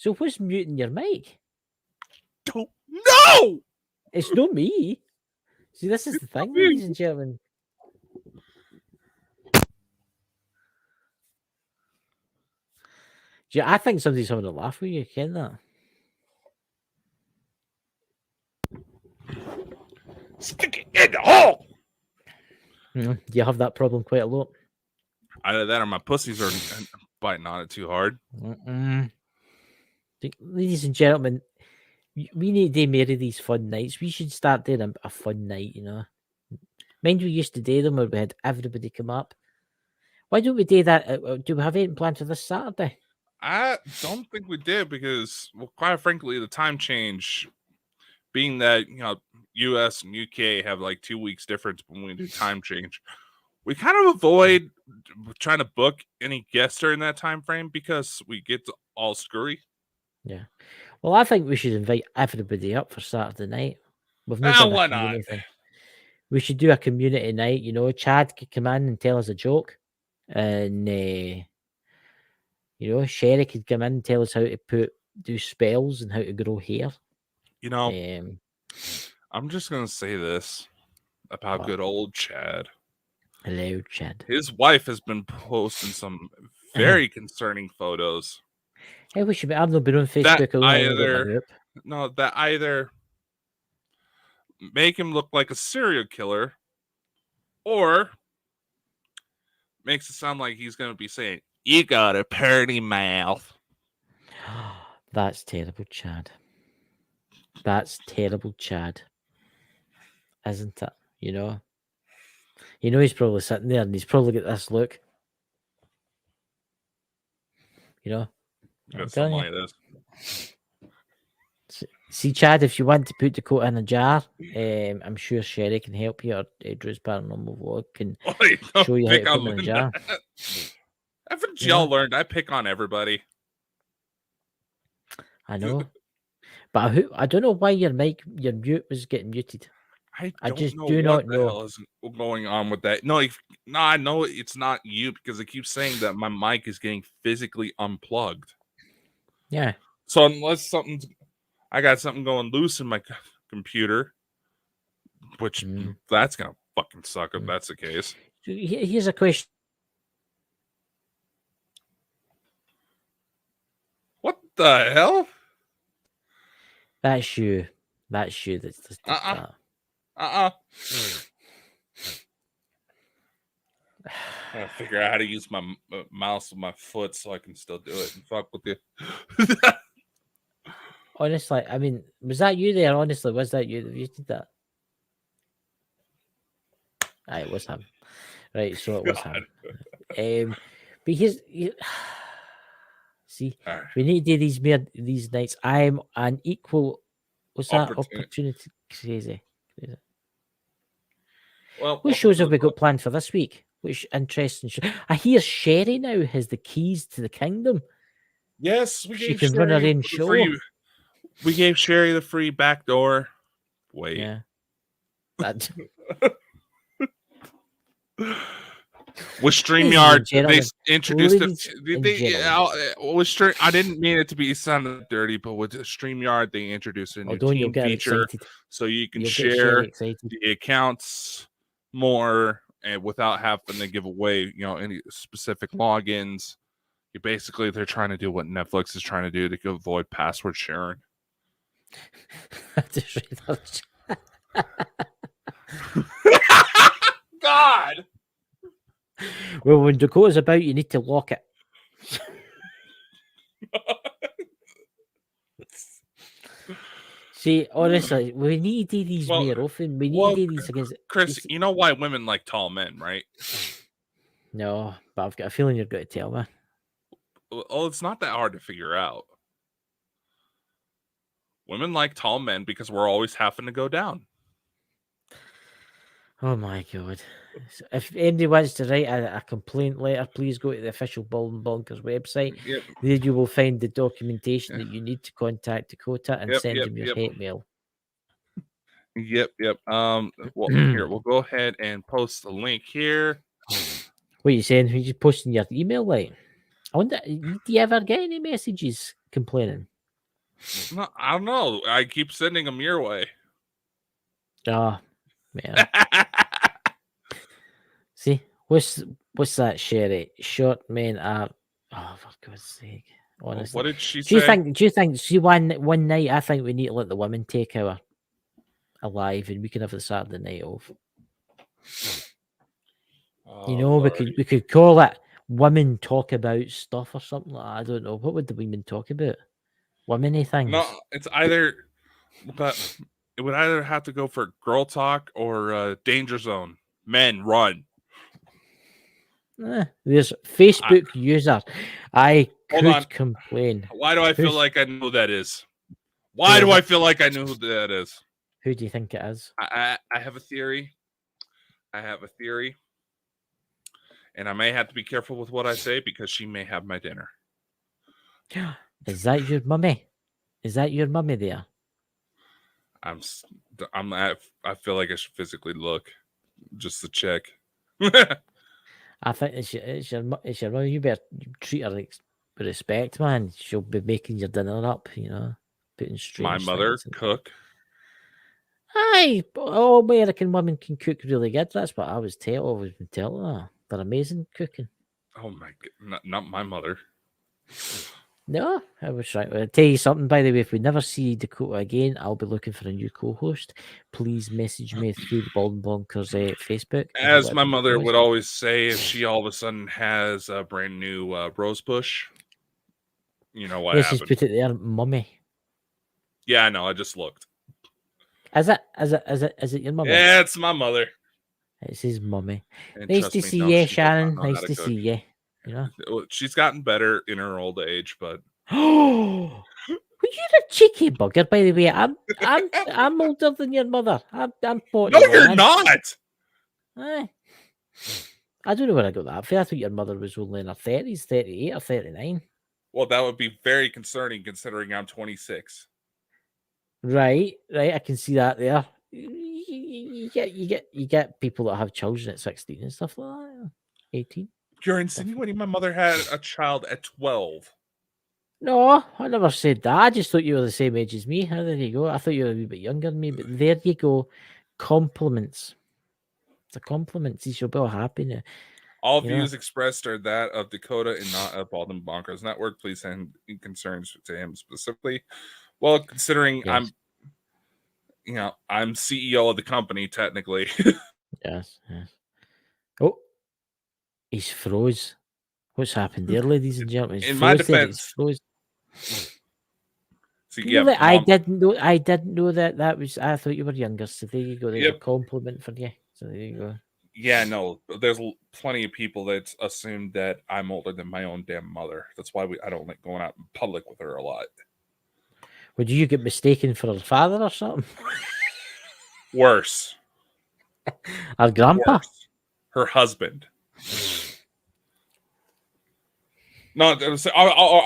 So what's muting your mic? Don't know. It's not me. See, this is the thing, me. ladies and gentlemen. Yeah, I think somebody's having a laugh with you, ken that? Stick it in the hole. Do you have that problem quite a lot? Either that or my pussies are biting on it too hard. Ladies and gentlemen, we need to do more of these fun nights. We should start doing a fun night, you know. Mind we used to do them where we had everybody come up. Why don't we do that? Do we have anything planned for this Saturday? I don't think we did because, well, quite frankly, the time change, being that, you know, US and UK have like 2 weeks difference when we do time change, we kind of avoid trying to book any guests during that time frame because we get all scurry. Yeah. Well, I think we should invite everybody up for Saturday night. We've not done a Why not? community thing. We should do a community night. You know, Chad could come in and tell us a joke, and you know, Sherry could come in and tell us how to do spells and how to grow hair. You know, I'm just gonna say this about What? good old Chad. Hello, Chad. His wife has been posting some very concerning photos. Hey, we should be. I've not been on Facebook. That either make him look like a serial killer, or makes it sound like he's going to be saying, "You got a pretty mouth." That's terrible, Chad. That's terrible, Chad. Isn't it? You know, he's probably sitting there and he's probably got this look. You know, Something like this. See, Chad, if you want to put the coat in a jar, I'm sure Sherry can help you, or Drew's Paranormal Vlog can show you how to put them in a jar. Haven't y'all learned I pick on everybody? I know. But I don't know why your mute was getting muted. I just do not know what the hell is going on with that. No, I know it's not you because it keeps saying that my mic is getting physically unplugged. Yeah. So unless I got something going loose in my computer, which that's gonna fucking suck if that's the case. So here's a question. What the hell? That's you. That's you. That's that. I gotta figure out how to use my mouse with my foot so I can still do it and fuck with you. Honestly, I mean, was that you there? Honestly, was that you did that? It was him. Right, so it was him. But see, we need to do these nights. I'm an equal. What's that? Opportunity crazy. Well, what shows have we got planned for this week? Which interesting show? I hear Sherry now has the keys to the kingdom. Yes, she can run her own show. We gave Sherry the free back door. Wait. Yeah. With StreamYard, they introduced it. I didn't mean it to be sounding dirty, but with StreamYard, they introduced a new team feature, so you can share the accounts more and without having to give away, any specific logins. They're trying to do what Netflix is trying to do to avoid password sharing. God. Well, when Dakota's about, you need to lock it. See, honestly, we need to do these more often. We need to do these against Chris. You know why women like tall men, right? No, but I've got a feeling you're going to tell me. Oh, it's not that hard to figure out. Women like tall men because we're always having to go down. Oh my God. So if anybody wants to write a complaint letter, please go to the official Bald and Bonkers website. Yep. There you will find the documentation that you need to contact Dakota and send him your hate mail. Yep. Well, here, we'll go ahead and post the link here. What are you saying? Are you posting your email, like? I wonder, do you ever get any messages complaining? No, I don't know. I keep sending them your way. Oh, man. See, what's that, Sherry? Short men are. Oh, for God's sake! Honestly, What did she do you say? think? See, one night, I think we need to let the women take our alive, and we can have the Saturday night off. Oh, we Lordy. could call it "Women Talk About Stuff" or something like that. I don't know. What would the women talk about? Womany things. No, it's either, but it would either have to go for girl talk or danger zone. Men run. There's Facebook user. I could complain. Why do I feel like I know who that is? Why do I feel like I know who that is? Who do you think it is? I have a theory. And I may have to be careful with what I say because she may have my dinner. Is that your mummy? Is that your mummy there? I feel like I should physically look just to check. I think it's your mummy. You better treat her with respect, man. She'll be making your dinner up, putting strange. My mother cook. Aye, all American women can cook really good. That's what I was always been telling her. They're amazing cooking. Oh my god, not my mother. No, I was trying to tell you something, by the way. If we never see Dakota again, I'll be looking for a new co-host. Please message me through the Bald and Bonkers Facebook. As my mother would always say, if she all of a sudden has a brand new rose bush, you know what happened. She's put it there, mummy. Yeah, I know. I just looked. Is it your mummy? Yeah, it's my mother. It's his mummy. And nice to see you, Sharon. Nice to see you. She's gotten better in her old age, but well, you're a cheeky bugger, by the way. I'm older than your mother. I'm 40. No, you're not. I don't know where I got that from. I thought your mother was only in her 30s, 38 or 39. Well, that would be very concerning considering I'm 26. Right. I can see that there. You get people that have children at 16 and stuff like that. 18. You're insinuating my mother had a child at 12. No, I never said that. I just thought you were the same age as me. There you go. I thought you were a wee bit younger than me, but there you go. Compliments. It's a compliment. See, she'll be all happy now. All views expressed are that of Dakota and not of Bald and Bonkers Network. Please send concerns to him specifically. Well, considering I'm CEO of the company, technically. Yes. Oh, he's froze. What's happened there, ladies and gentlemen? In my defense, see, I didn't know that was. I thought you were younger. So there you go. There's a compliment for you. So there you go. Yeah, no, there's plenty of people that assume that I'm older than my own damn mother. That's why I don't like going out in public with her a lot. Would you get mistaken for her father or something? Worse. Her grandpa? Worse. Her husband. No,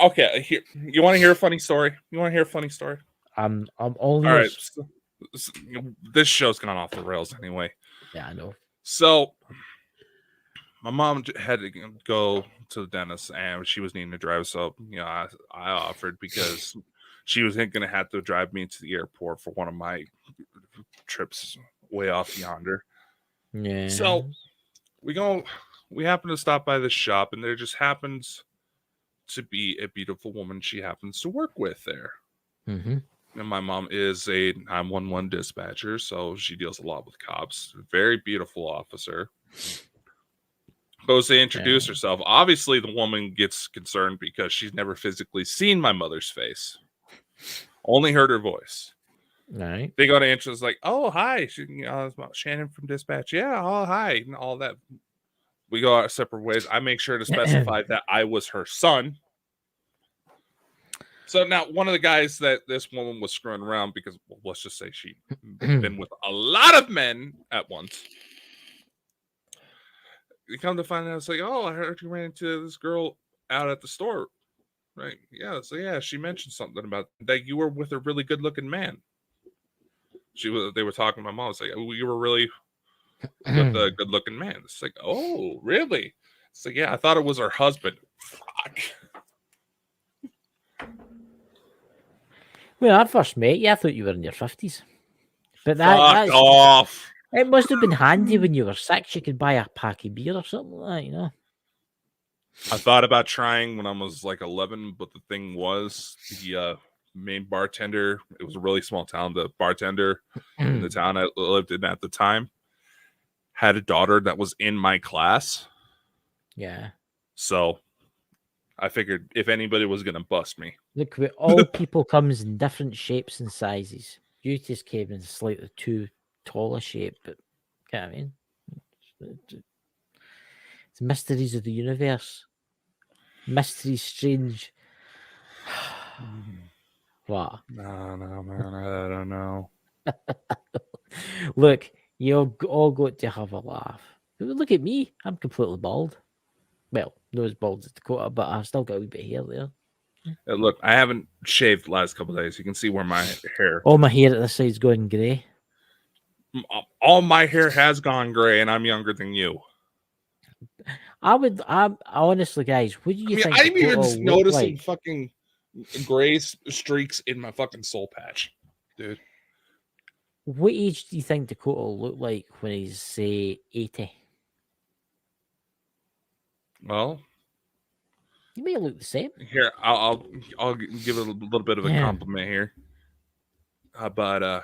okay. Here, you want to hear a funny story? I'm all right. So, this show's gone off the rails anyway. Yeah, I know. So, my mom had to go to the dentist, and she was needing to drive. So, I offered because she was going to have to drive me to the airport for one of my trips way off yonder. Yeah. So, we happen to stop by the shop, and there just happens to be a beautiful woman she happens to work with there. Mm-hmm. And my mom is a 911 dispatcher, so she deals a lot with cops. Very beautiful officer. Goes to introduce herself. Obviously, the woman gets concerned because she's never physically seen my mother's face. Only heard her voice. Right. They go to introduce, like, oh, hi. Shannon from dispatch. Yeah, oh, hi. And all that. We go our separate ways. I make sure to specify that I was her son. So now one of the guys that this woman was screwing around because, well, let's just say she'd been with a lot of men at once. You come to find out, it's like, oh, I heard you ran into this girl out at the store. Right. Yeah. So, yeah, she mentioned something about that you were with a really good looking man. They were talking to my mom. It's like, oh, you were really with a good looking man. It's like, oh, really? It's like, yeah, I thought it was her husband. Fuck. When I first met you, I thought you were in your 50s. But Fuck off. It must have been handy when you were 6. You could buy a pack of beer or something like that, you know. I thought about trying when I was like 11, but the thing was the main bartender, it was a really small town, the bartender in the town I lived in at the time had a daughter that was in my class. Yeah. So I figured if anybody was going to bust me. Look, all people comes in different shapes and sizes. You just came in slightly too tall a shape, but you know what I mean? It's mysteries of the universe. Mysteries strange. What? No, man, I don't know. Look, you all got to have a laugh. Look at me. I'm completely bald. Well, not as bald as Dakota, but I've still got a wee bit of hair there. Look, I haven't shaved the last couple of days. You can see where my hair... All my hair at this side's going grey. All my hair has gone grey, and I'm younger than you. I honestly, guys, what do you think? I'm even noticing like? fucking gray streaks in my fucking soul patch, dude. What age do you think Dakota will look like when he's, say, 80? Well, he may look the same. Here, I'll give it a little bit of a compliment here. But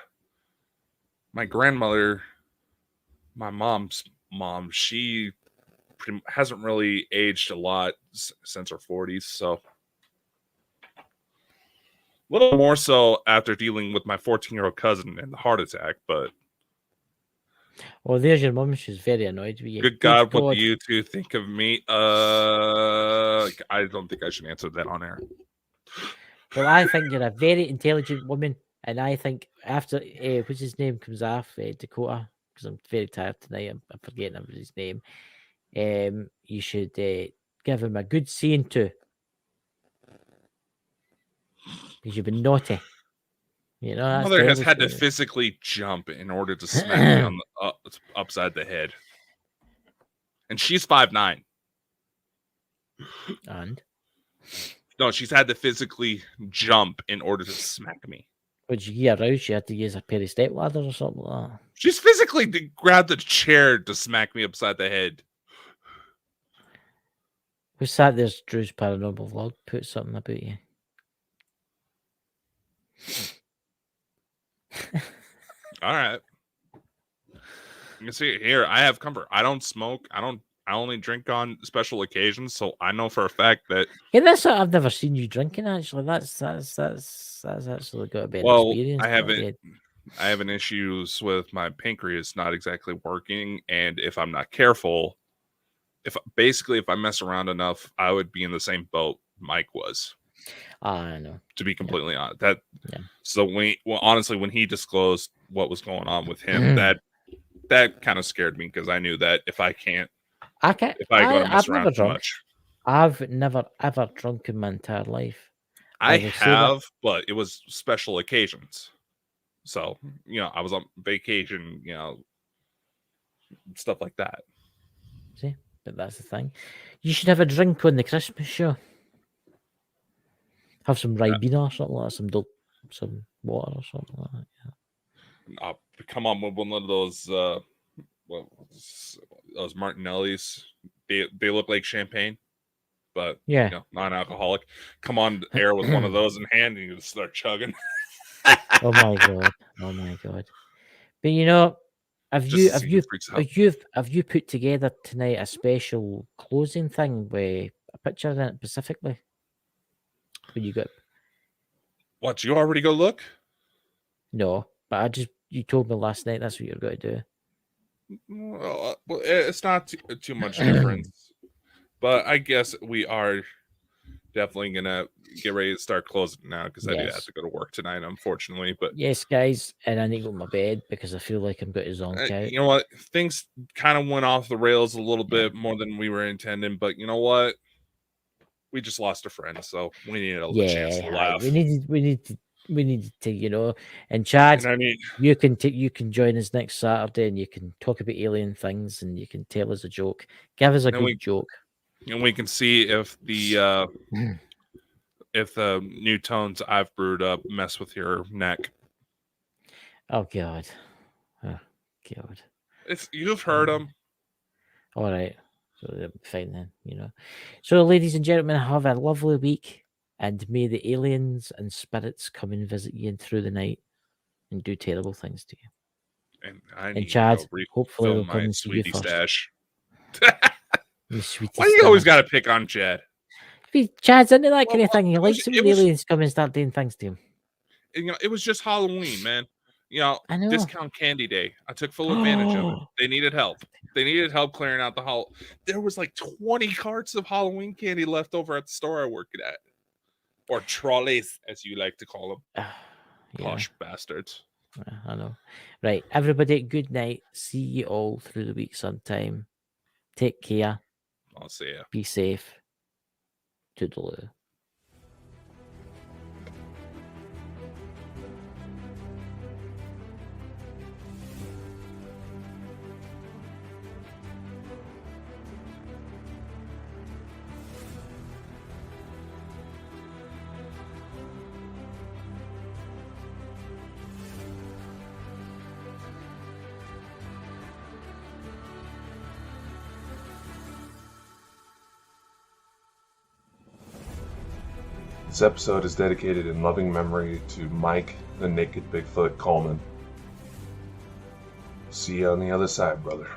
my grandmother, my mom's mom, she hasn't really aged a lot since her 40s, so a little more so after dealing with my 14-year-old cousin and the heart attack, but well, there's your mum. She's very annoyed with you. Good God, what do you two think of me? I don't think I should answer that on air. Well, I think you're a very intelligent woman, and I think after what's his name comes off, Dakota, because I'm very tired tonight. I'm forgetting his name. You should give him a good seeing to, because you've been naughty. You know, Mother has had to physically jump in order to smack me on the upside the head, and she's 5'9". And no, she's had to physically jump in order to smack me. Would you get aroused? You had to use a pair of step ladders or something like that. She's physically grabbed the chair to smack me upside the head. Who's that? There's Drew's paranormal vlog. Put something about you. All right. You can see it here. I have comfort. I don't smoke. I only drink on special occasions, so I know for a fact that. Yeah, that's what I've never seen you drinking. Actually, that's actually got to be an experience. I have an issues with my pancreas not exactly working, and if I'm not careful, if I mess around enough, I would be in the same boat Mike was. I know. To be completely honest, so honestly, when he disclosed what was going on with him, that kind of scared me, because I knew that if I go to mess around too much. I've never ever drunk in my entire life. I have, but it was special occasions. So, I was on vacation, stuff like that. See, but that's the thing. You should have a drink on the Christmas show. Have some Ribena or something like that, some water or something like that. Yeah. I'll come on with one of those Martinellis. They look like champagne, but non-alcoholic. Come on air with one of those in hand, and you just start chugging. Oh my god! But have you put together tonight a special closing thing with a picture in it specifically? When you got what? You already go look? No, but you told me last night that's what you're going to do. Well, it's not too much difference, but I guess we are definitely gonna get ready to start closing now, because I do have to go to work tonight, unfortunately. But yes, guys, and I need to go to my bed because I feel like I'm going to zonk out. You know what? Things kind of went off the rails a little bit more than we were intending, but you know what? We just lost a friend, so we needed a chance to laugh. We needed to, and Chad, you can join us next Saturday, and you can talk about alien things, and you can tell us a joke. Give us a good joke. And we can see if the if the new tones I've brewed up mess with your neck. Oh God. Oh God. You've heard them. All right. So fine then, you know. So, ladies and gentlemen, have a lovely week, and may the aliens and spirits come and visit you through the night and do terrible things to you. And I And need Chad, to go hopefully they'll refill come my and see you sweetie first. stash. Sweetie Why do you always stash. got to pick on Chad? Chad's into that kind of thing. He it likes was- it when it the was- aliens come and start doing things to him. You know, it was just Halloween, man. You know, I know. discount candy day. I took full advantage of it. They needed help. They needed help clearing out the hall. There was like 20 carts of Halloween candy left over at the store I worked at. Or trolleys, as you like to call them. Yeah. Posh bastards. I know. Right. Everybody, good night. See you all through the week sometime. Take care. I'll see ya. Be safe. Toodaloo. This episode is dedicated in loving memory to Mike the Naked Bigfoot Coleman. See you on the other side, brother.